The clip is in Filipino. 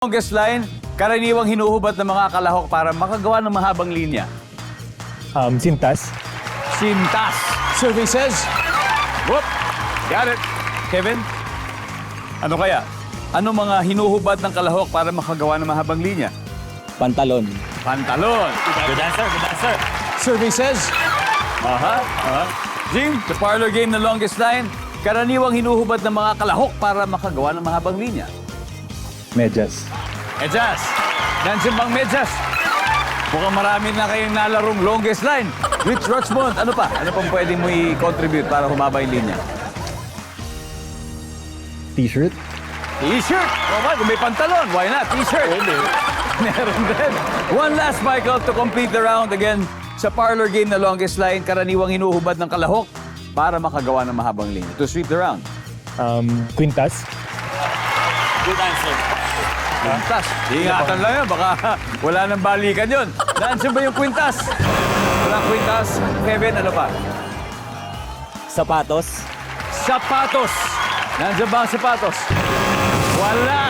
Longest line, karaniwang hinuhubad ng mga kalahok para makagawa ng mahabang linya. Sintas. Sintas. Survey says, Whoop! Got it. Kevin? Ano kaya? Ano mga hinuhubad ng kalahok para makagawa ng mahabang linya? Pantalon. Pantalon. Good answer, good answer. survey says, Jim, the parlor game na longest line, karaniwang hinuhubad ng mga kalahok para makagawa ng mahabang linya. Medyas. Medyas. Nandiyan bang medyas? Mukhang marami na kayong nalarong longest line. Rich Rochmond, ano pa? Ano pang pwede mo i-contribute para humaba yung linya? T-shirt. T-shirt. Okay, kung may pantalon, why not? T-shirt. Meron din. One last, Michael, to complete the round again. Sa parlor game na longest line, karaniwang hinuhubad ng kalahok para makagawa ng mahabang linya. To sweep the round. Quintas. Good answer. Quintas. Ingatan lang yun, baka wala nang balikan yun. Nandiyan ba yung quintas? Walang quintas. Kevin, ano pa? Sapatos. Sapatos. Nandiyan ba ang sapatos? Wala.